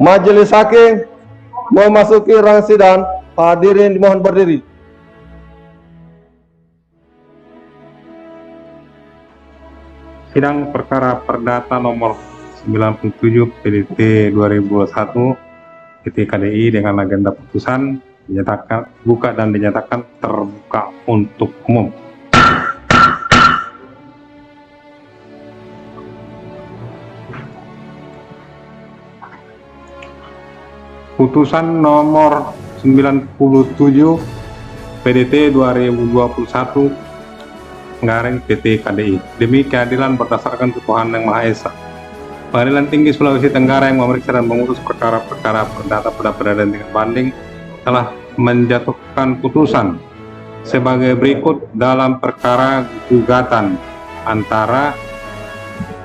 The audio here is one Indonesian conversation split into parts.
Majelis Hakim memasuki ruang sidang. Hadirin dimohon berdiri. Sidang perkara perdata nomor 97 PDT 2021 PT KDI dengan agenda putusan dinyatakan buka dan dinyatakan terbuka untuk umum. Putusan nomor 97 PDT 2021 Garing PT KDI demi keadilan berdasarkan ketuhanan yang Maha Esa. Pengadilan Tinggi Sulawesi Tenggara yang memeriksa dan mengurus perkara-perkara perdata pada peradilan tingkat banding telah menjatuhkan putusan sebagai berikut dalam perkara gugatan antara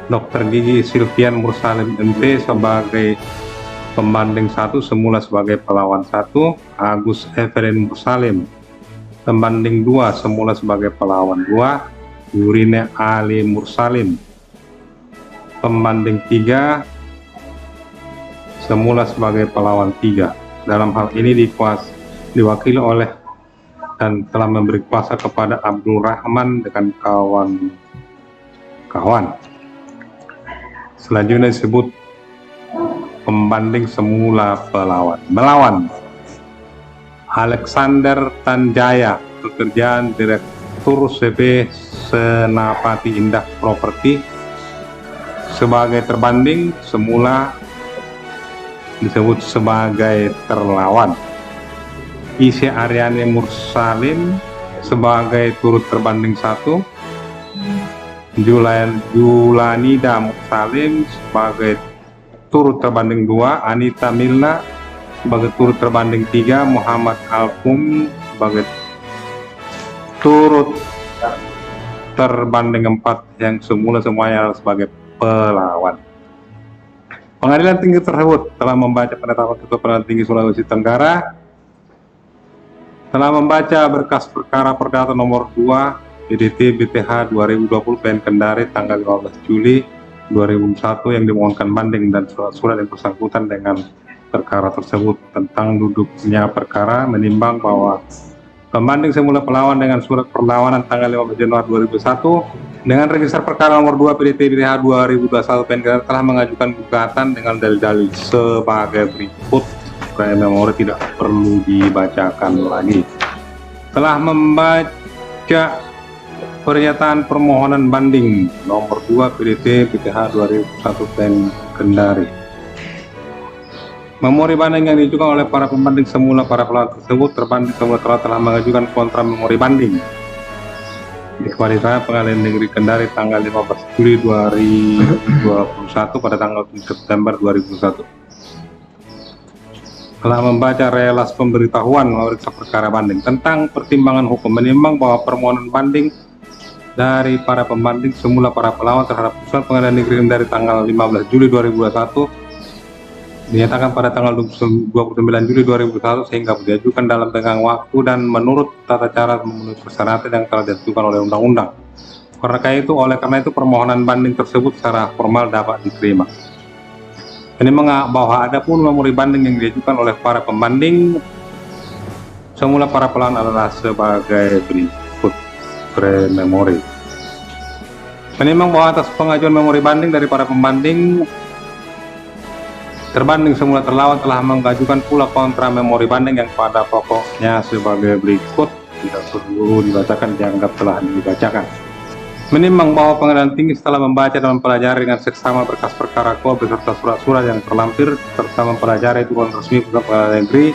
Dr. Gigi Silvian Mursalim MT sebagai pembanding 1 semula sebagai pelawan 1, Agus Evelyn Mursalim pembanding 2 semula sebagai pelawan 2, Yurine Ali Mursalim pembanding 3 semula sebagai pelawan 3. Dalam hal ini diwakili oleh dan telah memberi kuasa kepada Abdul Rahman dengan kawan-kawan. Selanjutnya disebut pembanding semula melawan Alexander Tanjaya, pekerjaan Direktur CP Senapati Indah Properti, sebagai terbanding semula disebut sebagai terlawan. Isi Aryani Mursalim sebagai turut terbanding 1, Julanida Mursalim sebagai turut terbanding 2, Anita Milna sebagai turut terbanding 3, Muhammad Alkum sebagai turut terbanding 4 yang semuanya sebagai pelawan. Pengadilan tinggi tersebut telah membaca penetapan Ketua Pengadilan Tinggi Sulawesi Tenggara, telah membaca berkas perkara perdata nomor 2 PDT BTH 2020 PN Kendari tanggal 15 Juli 2001 yang dimohonkan banding dan surat-surat yang bersangkutan dengan perkara tersebut. Tentang duduknya perkara, menimbang bahwa pembanding semula pelawan dengan surat perlawanan tanggal 15 Januari 2001 dengan register perkara nomor 2 PDT BTH 2021 PN Kendari telah mengajukan gugatan dengan dalil-dalil sebagai berikut. Memori tidak perlu dibacakan lagi. Telah membaca pernyataan permohonan banding nomor 2 PDT BTH 2001 PN Kendari. Memori banding yang diajukan oleh para pembanding semula para pelawan tersebut terbanding semula telah mengajukan kontra memori banding di Kepada Pengadilan Negeri Kendari tanggal 15 Juli 2021 pada tanggal 7 September 2021. Telah membaca relas pemberitahuan memeriksa perkara banding tentang pertimbangan hukum, menimbang bahwa permohonan banding dari para pembanding semula para pelawan terhadap putusan Pengadilan Negeri Kendari tanggal 15 Juli 2021 dinyatakan pada tanggal 29 Juli 2001 sehingga diajukan dalam tenggang waktu dan menurut tata cara memenuhi persyaratan yang telah ditentukan oleh undang-undang. Oleh karena itu permohonan banding tersebut secara formal dapat diterima. Ini bahwa ada pun memori banding yang diajukan oleh para pembanding semula para pelawan adalah sebagai berikut. Memori. Menimbang bahwa atas pengajuan memori banding dari para pembanding terbanding semula terlawan telah mengajukan pula kontra memori banding yang pada pokoknya sebagai berikut, tidak perlu dibacakan, dianggap telah dibacakan. Menimbang bahwa Pengadilan Tinggi setelah membaca dan mempelajari dengan seksama berkas perkara beserta surat-surat yang terlampir serta mempelajari turun resmi Pusat Pengadilan Negeri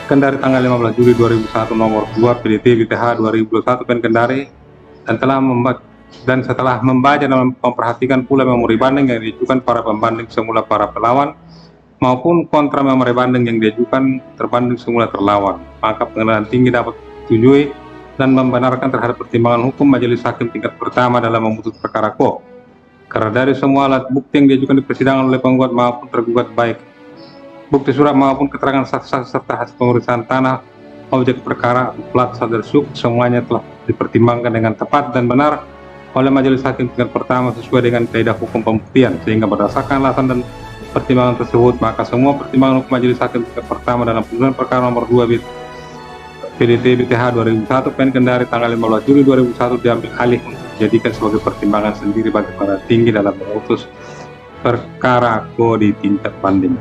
Kendari tanggal 15 Juli 2001 nomor 2 PDT BTH 2021 PN Kendari dan setelah membaca dan memperhatikan pula memori banding yang diajukan para pembanding semula para pelawan maupun kontra memori banding yang diajukan terbanding semula terlawan, maka Pengadilan Tinggi dapat menyetujui dan membenarkan terhadap pertimbangan hukum Majelis Hakim tingkat pertama dalam memutus perkara quo. Karena dari semua alat bukti yang diajukan di persidangan oleh penggugat maupun tergugat, baik bukti surat maupun keterangan saksi serta hasil pemeriksaan tanah objek perkara plat sadersuk, semuanya telah dipertimbangkan dengan tepat dan benar oleh Majelis Hakim tingkat pertama sesuai dengan kaidah hukum pembuktian, sehingga berdasarkan alasan dan pertimbangan tersebut, maka semua pertimbangan hukum majelis hakim tingkat pertama dalam putusan perkara nomor 2 PDT BTH 2001 PN Kendari tanggal 15 Juli 2001 diambil alih untuk dijadikan sebagai pertimbangan sendiri bagi pengadilan tinggi dalam memutus perkara di tingkat banding.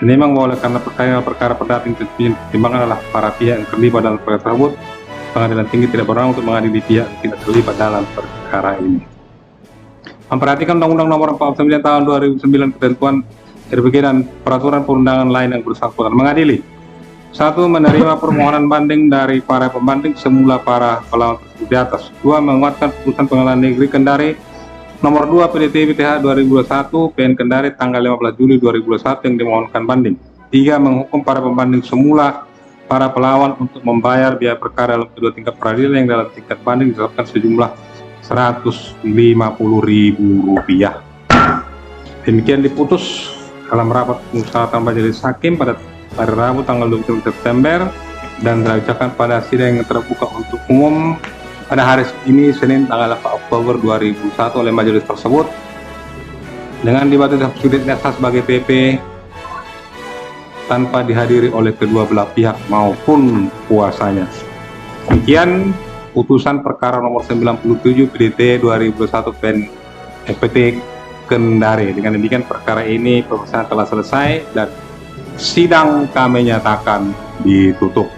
Ini memang oleh karena perkara perdata tingkat pertimbangan adalah para pihak yang terlibat dalam perkara tersebut, pengadilan tinggi tidak berwenang untuk mengadili pihak yang tidak terlibat dalam perkara ini. Memperhatikan Undang-Undang Nomor 49 Tahun 2009 ketentuan RPG dan peraturan perundangan lain yang bersangkutan mengadili: 1. Menerima permohonan banding dari para pembanding semula para pelawan tersebut di atas. 2. Menguatkan putusan Pengadilan Negeri Kendari Nomor 2 PDT BTH 2021 PN Kendari tanggal 15 Juli 2021 yang dimohonkan banding. 3. Menghukum para pembanding semula para pelawan untuk membayar biaya perkara dalam kedua tingkat peradilan yang dalam tingkat banding ditetapkan sejumlah Rp150.000. Demikian diputus dalam rapat musyawarah majelis hakim pada hari Rabu tanggal 27 September dan dibacakan pada sidang yang terbuka untuk umum pada hari ini Senin tanggal 4 Oktober 2001 oleh majelis tersebut dengan dibacakan subsidi sah sebagai PP tanpa dihadiri oleh kedua belah pihak maupun kuasanya. Demikian putusan perkara nomor 97 PDT 2001 PN FPT Kendari. Dengan demikian perkara ini pemeriksaan telah selesai dan sidang kami nyatakan ditutup.